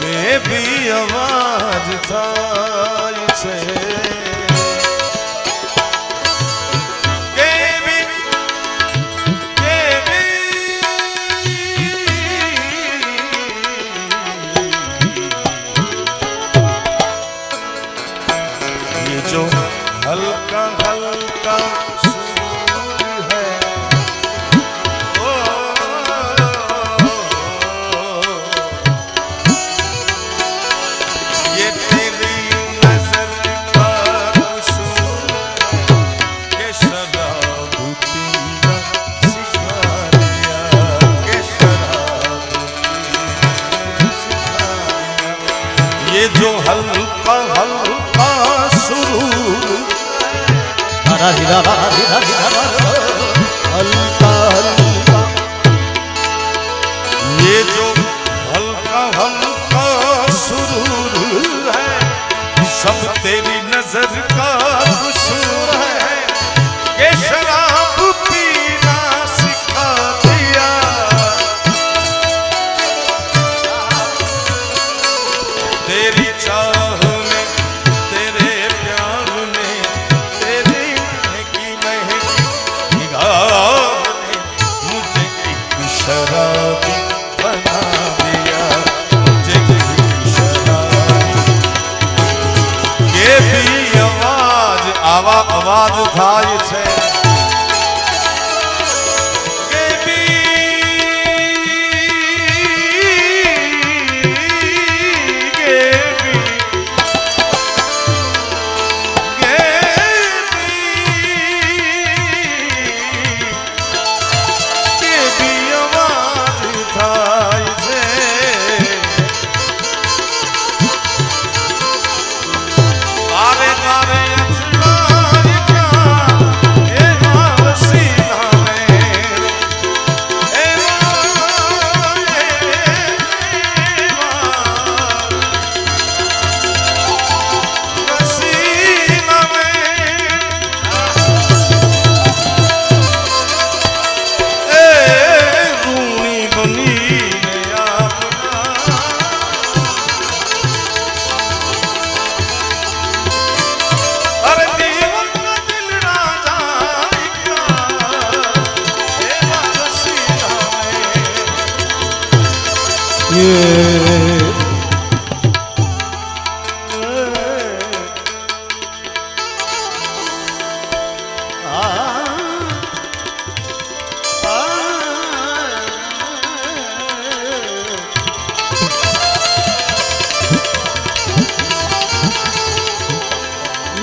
કેવી અવાજ થાય છે जो हल्का हल्का सुर है ओ, ये तेरी नजर का कसूर के शराब पीना सिखा दिया के शराब पीना सिखा दिया ये जो हल्का हल्का हल्का हल्का ये जो हल्का हल्का सुरूर है सब तेरी नजर का कसूर है ये शराब पीना सिखा दिया तेरी चाह में तेरे प्यार में तेरी महकी महकी निगाह ने मुझे एक शराबी बना दिया मुझे एक शराबी ये भी आवाज થાય છે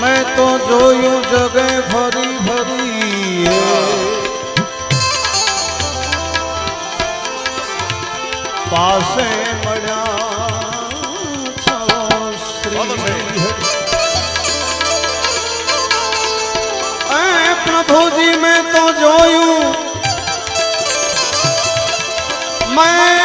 मैं तो जोयूं जगह भरी भरी पासे मळ्या प्रभु जी मैं तो जोयूं मैं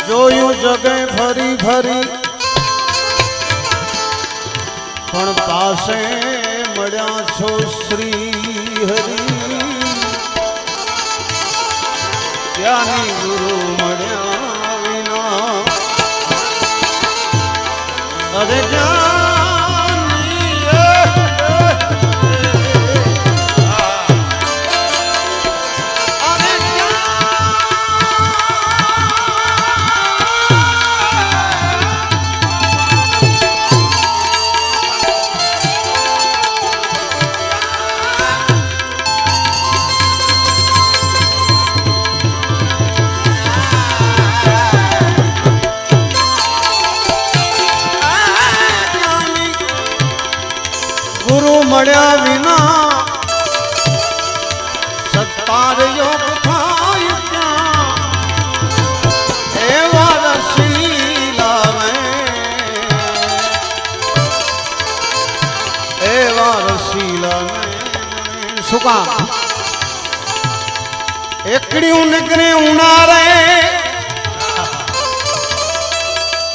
જોયું જગે ભરી ભરી પણ પાસે મળ્યા છો શ્રી હરિ જ્ઞાની ગુરુ મળ્યા વિના અરે મળ્યા વિના સત્તાર યોગ થાય ક્યાં એવા રસીલા શું કામ એકડી નીકળે ઉનારે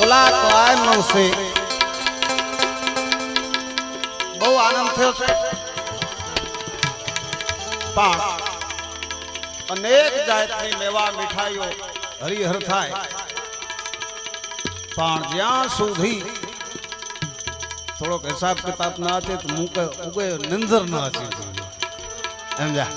ઓલા કાયમ સે બહુ આનંદ થયો છે પણ અનેક જાતની મેવા મીઠાઈઓ હરિહર થાય પણ જ્યાં સુધી થોડોક હિસાબ કિતાબ ના છે તો મુકે ઉગે નિંદર ના છે સમજા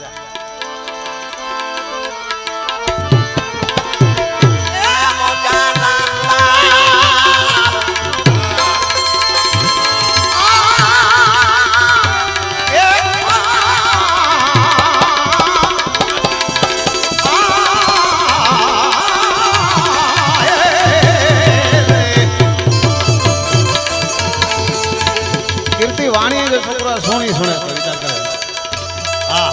વાણી જે છોકરા સોની સુણે તો વિચાર કરે હા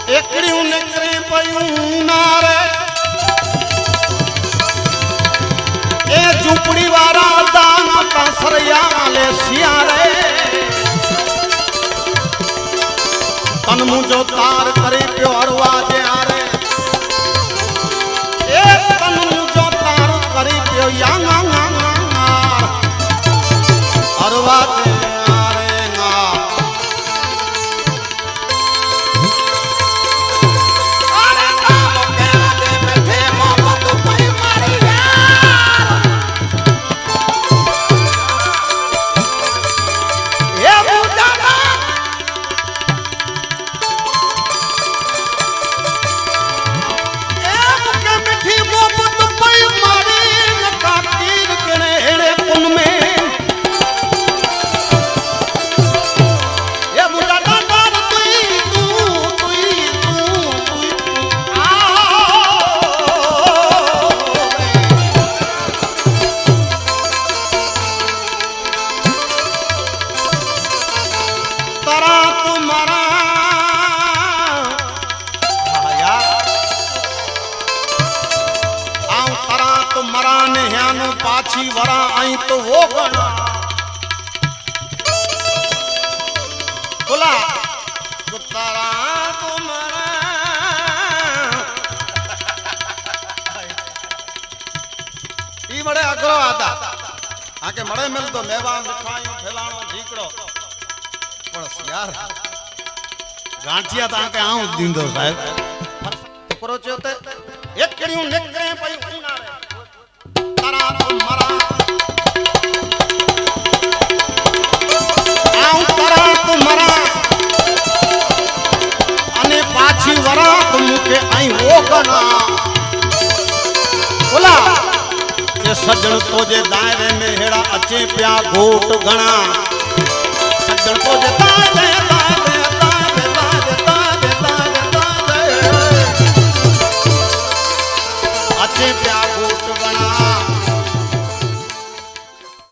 એકડી ઉનકરે પયું ના રે એ ઝૂંપડી વાળા દાના કાસરિયા લે સિયા રે તન મુજો તાર કરે પ્યો અરવા જે આરે पाछी वरा आई तो वो गणा बोला तारा ई बड़े अग्रो आता आके मड़े मिल तो मेवा मिठाइयों फैलाणो झीकड़ो बस यार गांठिया ता के आऊं दींदो साहब करो चोते एक कड़ियों निकरे पई उना रे तारा तो मरा आऊं तारा तो मरा अने पाछी वरा तुम के आई वो गना बोला ये सज्जन तो जे दायरे में हेड़ा अचे प्या घोट गणा सज्जन तो जे दायरे अचे प्या घोट गणा